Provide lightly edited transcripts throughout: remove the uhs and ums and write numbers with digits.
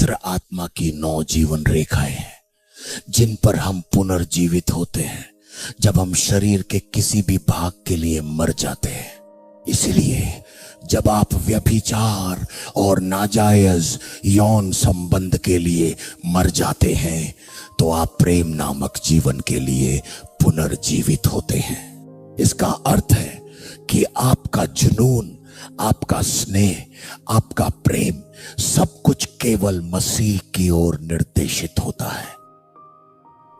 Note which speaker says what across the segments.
Speaker 1: पवित्र आत्मा की 9 जीवन रेखाएं हैं जिन पर हम पुनर्जीवित होते हैं जब हम शरीर के किसी भी भाग के लिए मर जाते हैं। इसलिए जब आप व्यभिचार और नाजायज यौन संबंध के लिए मर जाते हैं तो आप प्रेम नामक जीवन के लिए पुनर्जीवित होते हैं। इसका अर्थ है कि आपका जुनून, आपका स्नेह, आपका प्रेम सब कुछ केवल मसीह की ओर निर्देशित होता है।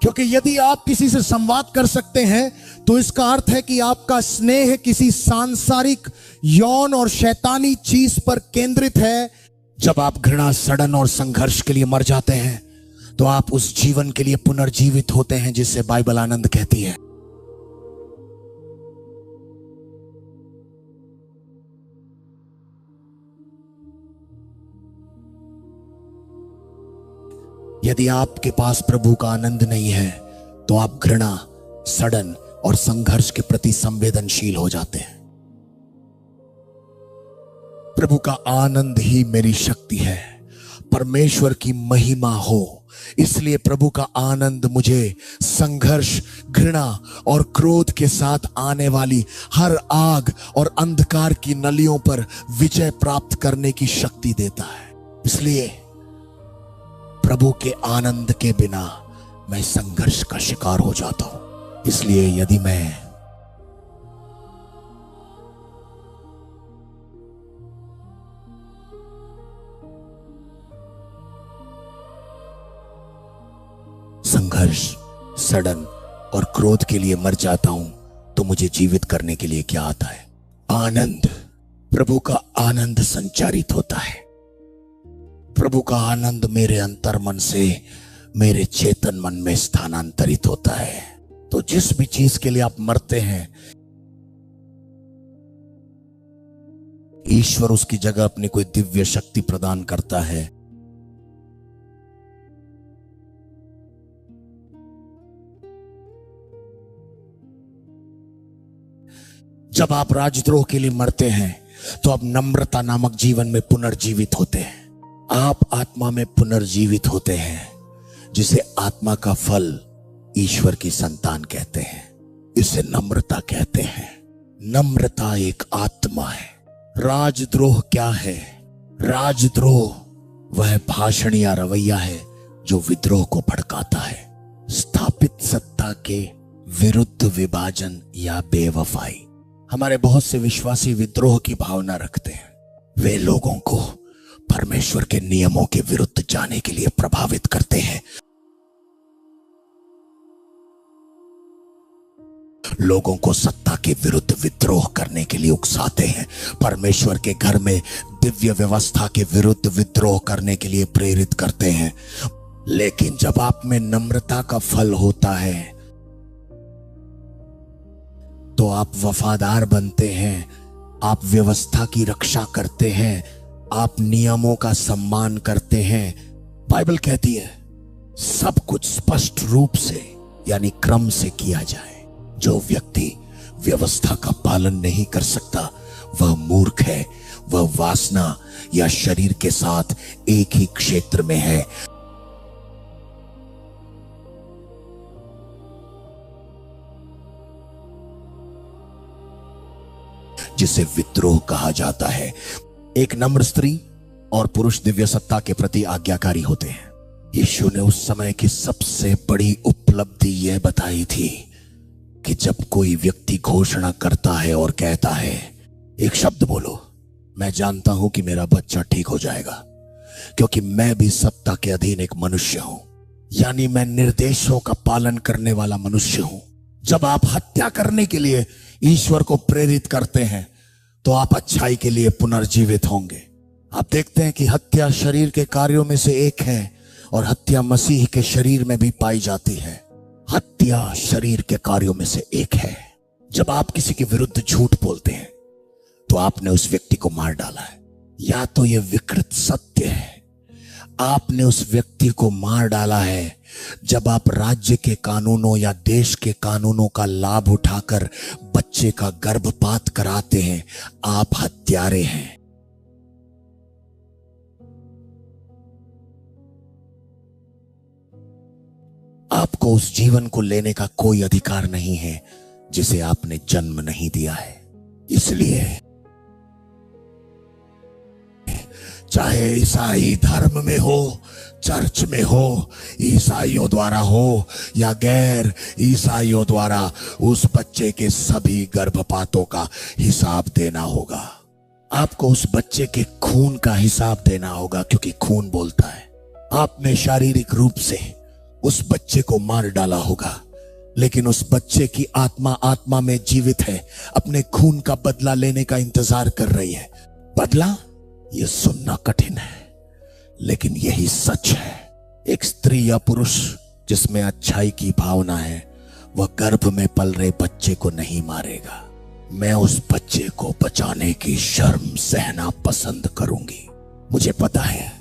Speaker 1: क्योंकि यदि आप किसी से संवाद कर सकते हैं तो इसका अर्थ है कि आपका स्नेह किसी सांसारिक, यौन और शैतानी चीज पर केंद्रित है। जब आप घृणा, सड़न और संघर्ष के लिए मर जाते हैं तो आप उस जीवन के लिए पुनर्जीवित होते हैं जिससे बाइबल आनंद कहती है। यदि आपके पास प्रभु का आनंद नहीं है तो आप घृणा, सड़न और संघर्ष के प्रति संवेदनशील हो जाते हैं। प्रभु का आनंद ही मेरी शक्ति है, परमेश्वर की महिमा हो। इसलिए प्रभु का आनंद मुझे संघर्ष, घृणा और क्रोध के साथ आने वाली हर आग और अंधकार की नलियों पर विजय प्राप्त करने की शक्ति देता है। इसलिए प्रभु के आनंद के बिना मैं संघर्ष का शिकार हो जाता हूं। इसलिए यदि मैं संघर्ष, सड़न और क्रोध के लिए मर जाता हूं तो मुझे जीवित करने के लिए क्या आता है? आनंद। प्रभु का आनंद संचारित होता है। प्रभु का आनंद मेरे अंतर मन से मेरे चेतन मन में स्थानांतरित होता है। तो जिस भी चीज के लिए आप मरते हैं, ईश्वर उसकी जगह अपनी कोई दिव्य शक्ति प्रदान करता है। जब आप राजद्रोह के लिए मरते हैं तो आप नम्रता नामक जीवन में पुनर्जीवित होते हैं। आप आत्मा में पुनर्जीवित होते हैं जिसे आत्मा का फल ईश्वर की संतान कहते हैं। इसे नम्रता कहते हैं। नम्रता एक आत्मा है। राजद्रोह क्या है? राजद्रोह वह भाषण या रवैया है जो विद्रोह को भड़काता है। स्थापित सत्ता के विरुद्ध विभाजन या बेवफाई। हमारे बहुत से विश्वासी विद्रोह की भावना रखते हैं। वे लोगों को परमेश्वर के नियमों के विरुद्ध जाने के लिए प्रभावित करते हैं। लोगों को सत्ता के विरुद्ध विद्रोह करने के लिए उकसाते हैं। परमेश्वर के घर में दिव्य व्यवस्था के विरुद्ध विद्रोह करने के लिए प्रेरित करते हैं। लेकिन जब आप में नम्रता का फल होता है तो आप वफादार बनते हैं, आप व्यवस्था की रक्षा करते हैं, आप नियमों का सम्मान करते हैं। बाइबल कहती है सब कुछ स्पष्ट रूप से यानी क्रम से किया जाए। जो व्यक्ति व्यवस्था का पालन नहीं कर सकता वह मूर्ख है, वह वासना या शरीर के साथ एक ही क्षेत्र में है। जिसे विद्रोह कहा जाता है। एक नम्र स्त्री और पुरुष दिव्य सत्ता के प्रति आज्ञाकारी होते हैं। यीशु ने उस समय की सबसे बड़ी उपलब्धि यह बताई थी कि जब कोई व्यक्ति घोषणा करता है और कहता है, एक शब्द बोलो, मैं जानता हूं कि मेरा बच्चा ठीक हो जाएगा, क्योंकि मैं भी सत्ता के अधीन एक मनुष्य हूं, यानी मैं निर्देशों का पालन करने वाला मनुष्य हूं। जब आप हत्या करने के लिए ईश्वर को प्रेरित करते हैं तो आप अच्छाई के लिए पुनर्जीवित होंगे। आप देखते हैं कि हत्या शरीर के कार्यों में से एक है और हत्या मसीह के शरीर में भी पाई जाती है। हत्या शरीर के कार्यों में से एक है। जब आप किसी के विरुद्ध झूठ बोलते हैं तो आपने उस व्यक्ति को मार डाला है। या तो यह विकृत सत्य है, आपने उस व्यक्ति को मार डाला है। जब आप राज्य के कानूनों या देश के कानूनों का लाभ उठाकर बच्चे का गर्भपात कराते हैं, आप हत्यारे हैं। आपको उस जीवन को लेने का कोई अधिकार नहीं है जिसे आपने जन्म नहीं दिया है। इसलिए चाहे ईसाई धर्म में हो, चर्च में हो, ईसाइयों द्वारा हो या गैर ईसाइयों द्वारा, उस बच्चे के सभी गर्भपातों का हिसाब देना होगा। आपको उस बच्चे के खून का हिसाब देना होगा, क्योंकि खून बोलता है। आपने शारीरिक रूप से उस बच्चे को मार डाला होगा, लेकिन उस बच्चे की आत्मा में जीवित है, अपने खून का बदला लेने का इंतजार कर रही है। बदला, यह सुनना कठिन है, लेकिन यही सच है। एक स्त्री या पुरुष जिसमें अच्छाई की भावना है, वह गर्भ में पल रहे बच्चे को नहीं मारेगा। मैं उस बच्चे को बचाने की शर्म सहना पसंद करूंगी। मुझे पता है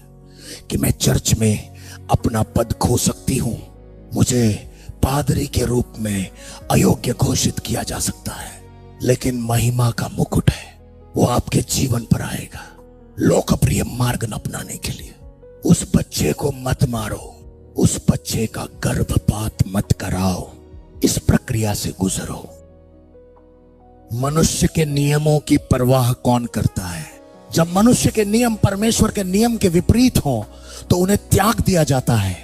Speaker 1: कि मैं चर्च में अपना पद खो सकती हूं, मुझे पादरी के रूप में अयोग्य घोषित किया जा सकता है, लेकिन महिमा का मुकुट है, वो आपके जीवन पर आएगा लोकप्रिय मार्ग न अपनाने के लिए। उस बच्चे को मत मारो, उस बच्चे का गर्भपात मत कराओ, इस प्रक्रिया से गुजरो। मनुष्य के नियमों की परवाह कौन करता है? जब मनुष्य के नियम परमेश्वर के नियम के विपरीत हो तो उन्हें त्याग दिया जाता है,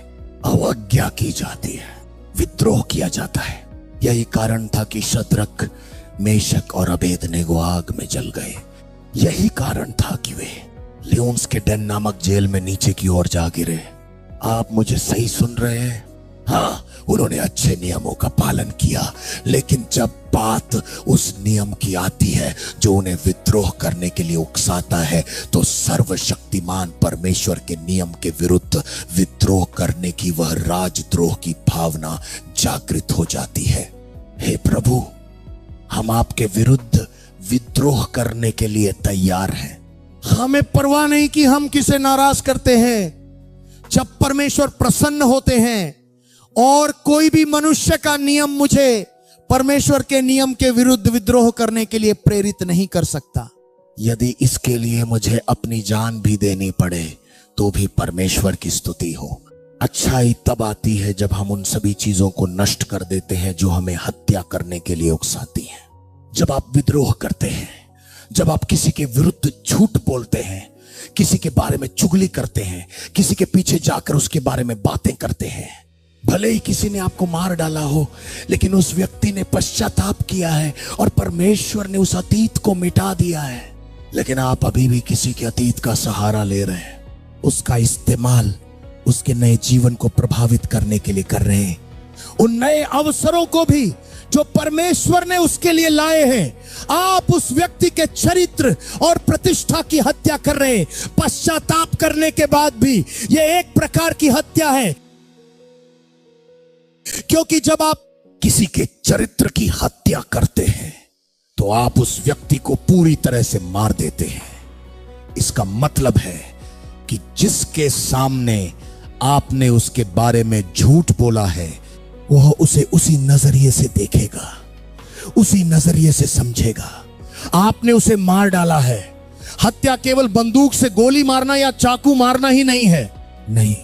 Speaker 1: अवज्ञा की जाती है, विद्रोह किया जाता है। यही कारण था कि शद्रक, मेशक और अबेदनेगो आग में जल गए। यही कारण था कि वे लियोन्स के डेन नामक जेल में नीचे की ओर जा गिरे। आप मुझे सही सुन रहे हैं? हाँ, उन्होंने अच्छे नियमों का पालन किया, लेकिन जब बात उस नियम की आती है जो उन्हें विद्रोह करने के लिए उकसाता है, तो सर्वशक्तिमान परमेश्वर के नियम के विरुद्ध विद्रोह करने की वह राजद्रोह की भावना जागृत हो जाती है। हे प्रभु, हम आपके विरुद्ध विद्रोह करने के लिए तैयार हैं। हमें परवाह नहीं कि हम किसे नाराज करते हैं। जब परमेश्वर प्रसन्न होते हैं और कोई भी मनुष्य का नियम मुझे परमेश्वर के नियम के विरुद्ध विद्रोह करने के लिए प्रेरित नहीं कर सकता। यदि इसके लिए मुझे अपनी जान भी देनी पड़े तो भी परमेश्वर की स्तुति हो। अच्छाई तब आती है जब हम उन सभी चीजों को नष्ट कर देते हैं जो हमें हत्या करने के लिए उकसाती हैं। जब आप विद्रोह करते हैं, जब आप किसी के विरुद्ध झूठ बोलते हैं, किसी के बारे में चुगली करते हैं, किसी के पीछे जाकर उसके बारे में बातें करते हैं, भले ही किसी ने आपको मार डाला हो, लेकिन उस व्यक्ति ने पश्चाताप किया है और परमेश्वर ने उस अतीत को मिटा दिया है, लेकिन आप अभी भी किसी के अतीत का सहारा ले रहे हैं, उसका इस्तेमाल उसके नए जीवन को प्रभावित करने के लिए कर रहे हैं। उन नए अवसरों को भी जो परमेश्वर ने उसके लिए लाए हैं, आप उस व्यक्ति के चरित्र और प्रतिष्ठा की हत्या कर रहे हैं। पश्चाताप करने के बाद भी यह एक प्रकार की हत्या है, क्योंकि जब आप किसी के चरित्र की हत्या करते हैं तो आप उस व्यक्ति को पूरी तरह से मार देते हैं। इसका मतलब है कि जिसके सामने आपने उसके बारे में झूठ बोला है, वह उसे उसी नजरिए से देखेगा, उसी नजरिए से समझेगा। आपने उसे मार डाला है। हत्या केवल बंदूक से गोली मारना या चाकू मारना ही नहीं है, नहीं,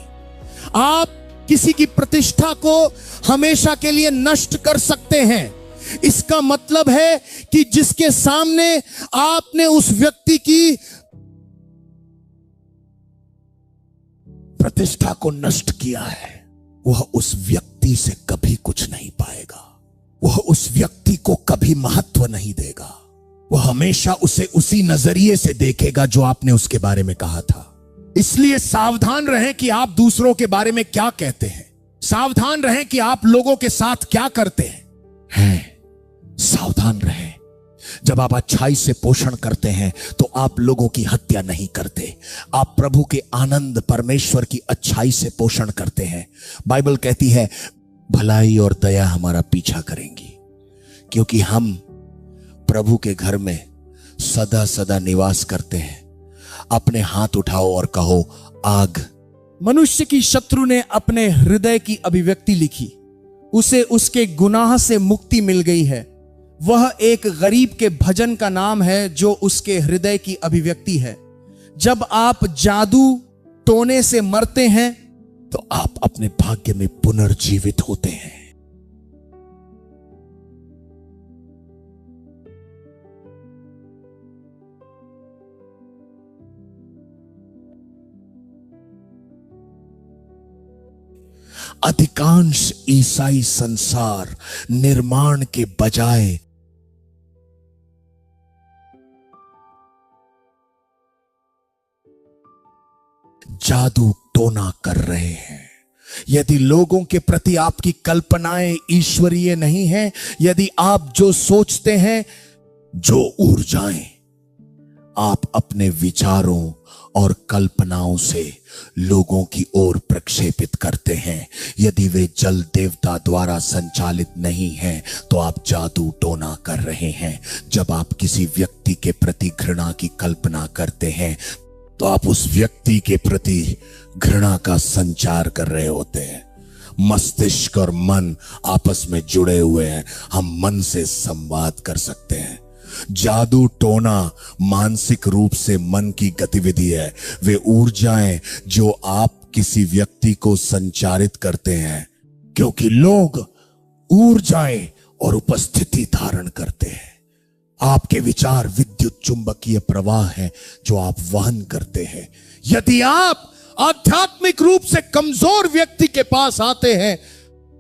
Speaker 1: आप किसी की प्रतिष्ठा को हमेशा के लिए नष्ट कर सकते हैं। इसका मतलब है कि जिसके सामने आपने उस व्यक्ति की प्रतिष्ठा को नष्ट किया है, वह उस व्यक्ति से कभी कुछ नहीं पाएगा, वह उस व्यक्ति को कभी महत्व नहीं देगा, वह हमेशा उसे उसी नजरिए से देखेगा जो आपने उसके बारे में कहा था। इसलिए सावधान रहें कि आप दूसरों के बारे में क्या कहते हैं, सावधान रहें कि आप लोगों के साथ क्या करते हैं। सावधान रहें। जब आप अच्छाई से पोषण करते हैं तो आप लोगों की हत्या नहीं करते, आप प्रभु के आनंद, परमेश्वर की अच्छाई से पोषण करते हैं। बाइबल कहती है भलाई और दया हमारा पीछा करेंगी, क्योंकि हम प्रभु के घर में सदा सदा निवास करते हैं। अपने हाथ उठाओ और कहो आग।
Speaker 2: मनुष्य की शत्रु ने अपने हृदय की अभिव्यक्ति लिखी, उसे उसके गुनाह से मुक्ति मिल गई है। वह एक गरीब के भजन का नाम है जो उसके हृदय की अभिव्यक्ति है। जब आप जादू टोने से मरते हैं
Speaker 1: तो आप अपने भाग्य में पुनर्जीवित होते हैं। अधिकांश ईसाई संसार निर्माण के बजाय जादू टोना कर रहे हैं। यदि लोगों के प्रति आपकी कल्पनाएं ईश्वरीय नहीं हैं, यदि आप जो सोचते हैं, जो ऊर्जाएं आप अपने विचारों और कल्पनाओं से लोगों की ओर प्रक्षेपित करते हैं, यदि वे जल देवता द्वारा संचालित नहीं हैं, तो आप जादू टोना कर रहे हैं। जब आप किसी व्यक्ति के प्रति घृणा की कल्पना करते हैं, तो आप उस व्यक्ति के प्रति घृणा का संचार कर रहे होते हैं। मस्तिष्क और मन आपस में जुड़े हुए हैं, हम मन से संवाद कर सकते हैं। जादू टोना मानसिक रूप से मन की गतिविधि है। वे ऊर्जाएं जो आप किसी व्यक्ति को संचारित करते हैं, क्योंकि लोग ऊर्जाएं और उपस्थिति धारण करते हैं। आपके विचार विद्युत चुंबकीय प्रवाह है जो आप वहन करते हैं। यदि आप आध्यात्मिक रूप से कमजोर व्यक्ति के पास आते हैं,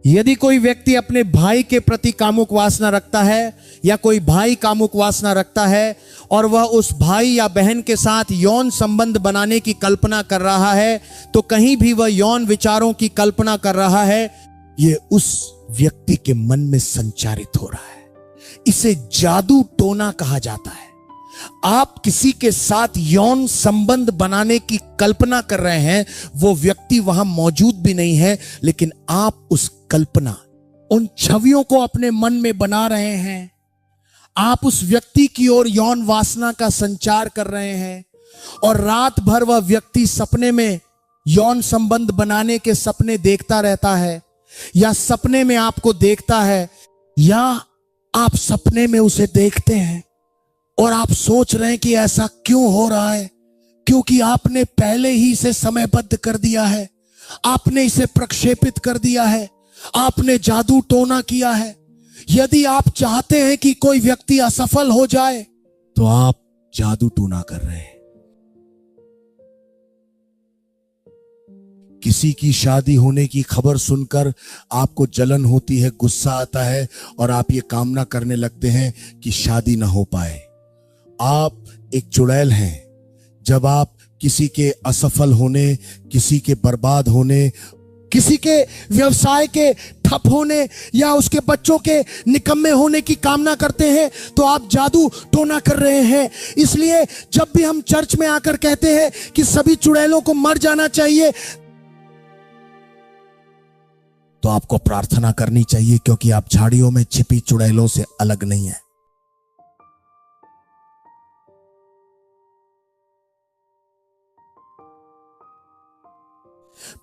Speaker 2: यदि कोई व्यक्ति अपने भाई के प्रति कामुक वासना रखता है या कोई भाई कामुक वासना रखता है और वह उस भाई या बहन के साथ यौन संबंध बनाने की कल्पना कर रहा है, तो कहीं भी वह यौन विचारों की कल्पना कर रहा है।
Speaker 1: ये उस व्यक्ति के मन में संचारित हो रहा है। इसे जादू टोना कहा जाता है। आप किसी के साथ यौन संबंध बनाने की कल्पना कर रहे हैं, वो व्यक्ति वहां मौजूद भी नहीं है, लेकिन आप उस कल्पना, उन छवियों को अपने मन में बना रहे हैं। आप उस व्यक्ति की ओर यौन वासना का संचार कर रहे हैं और रात भर वह व्यक्ति सपने में यौन संबंध बनाने के सपने देखता रहता है, या सपने में आपको देखता है, या आप सपने में उसे देखते हैं और आप सोच रहे हैं कि ऐसा क्यों हो रहा है, क्योंकि आपने पहले ही इसे समयबद्ध कर दिया है, आपने इसे प्रक्षेपित कर दिया है, आपने जादू टोना किया है। यदि आप चाहते हैं कि कोई व्यक्ति असफल हो जाए, तो आप जादू टोना कर रहे हैं। किसी की शादी होने की खबर सुनकर आपको जलन होती है, गुस्सा आता है और आप ये कामना करने लगते हैं कि शादी ना हो पाए। आप एक चुड़ैल हैं। जब आप किसी के असफल होने, किसी के बर्बाद होने, किसी के व्यवसाय के ठप होने या उसके बच्चों के निकम्मे होने की कामना करते हैं, तो आप जादू टोना कर रहे हैं। इसलिए जब भी हम चर्च में आकर कहते हैं कि सभी चुड़ैलों को मर जाना चाहिए, तो आपको प्रार्थना करनी चाहिए, क्योंकि आप झाड़ियों में छिपी चुड़ैलों से अलग नहीं है।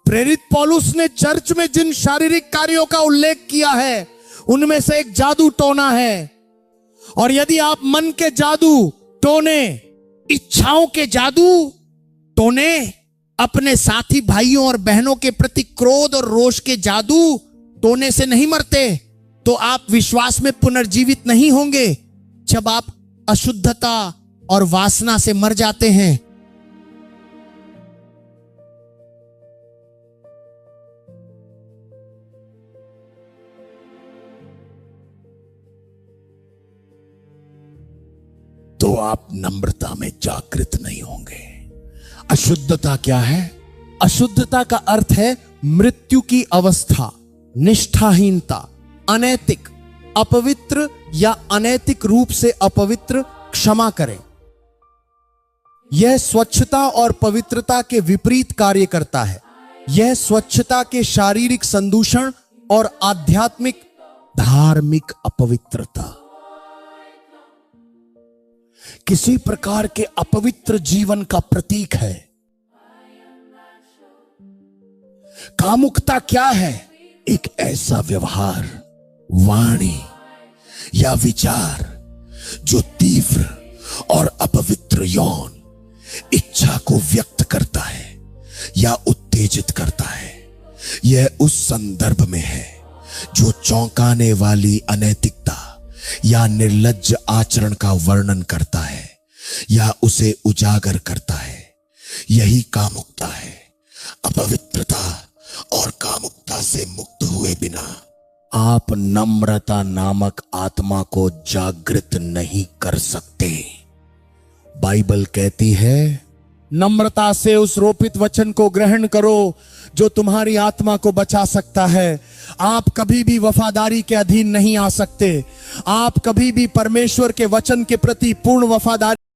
Speaker 1: प्रेरित पौलुस ने चर्च में जिन शारीरिक कार्यों का उल्लेख किया है, उनमें से एक जादू टोना है। और यदि आप मन के जादू टोने, इच्छाओं के जादू टोने, अपने साथी भाइयों और बहनों के प्रति क्रोध और रोष के जादू टोने से नहीं मरते, तो आप विश्वास में पुनर्जीवित नहीं होंगे। जब आप अशुद्धता और वासना से मर जाते हैं, तो आप नम्रता में जागृत नहीं होंगे। अशुद्धता क्या है?
Speaker 2: अशुद्धता का अर्थ है मृत्यु की अवस्था, निष्ठाहीनता, अनैतिक, अपवित्र या अनैतिक रूप से अपवित्र। क्षमा करें। यह स्वच्छता और पवित्रता के विपरीत कार्य करता है। यह स्वच्छता के शारीरिक संदूषण और आध्यात्मिक
Speaker 1: धार्मिक अपवित्रता, किसी प्रकार के अपवित्र जीवन का प्रतीक है। कामुकता क्या है? एक ऐसा व्यवहार, वाणी या विचार जो तीव्र और अपवित्र यौन इच्छा को व्यक्त करता है या उत्तेजित करता है। यह उस संदर्भ में है जो चौंकाने वाली अनैतिकता या निर्लज्ज आचरण का वर्णन करता है या उसे उजागर करता है। यही कामुकता है। अपवित्रता और कामुकता से मुक्त हुए बिना आप नम्रता नामक आत्मा को जागृत नहीं कर सकते। बाइबल कहती है,
Speaker 2: नम्रता से उस रोपित वचन को ग्रहण करो जो तुम्हारी आत्मा को बचा सकता है। आप कभी भी वफादारी के अधीन नहीं आ सकते। आप कभी भी परमेश्वर के वचन के प्रति पूर्ण वफादारी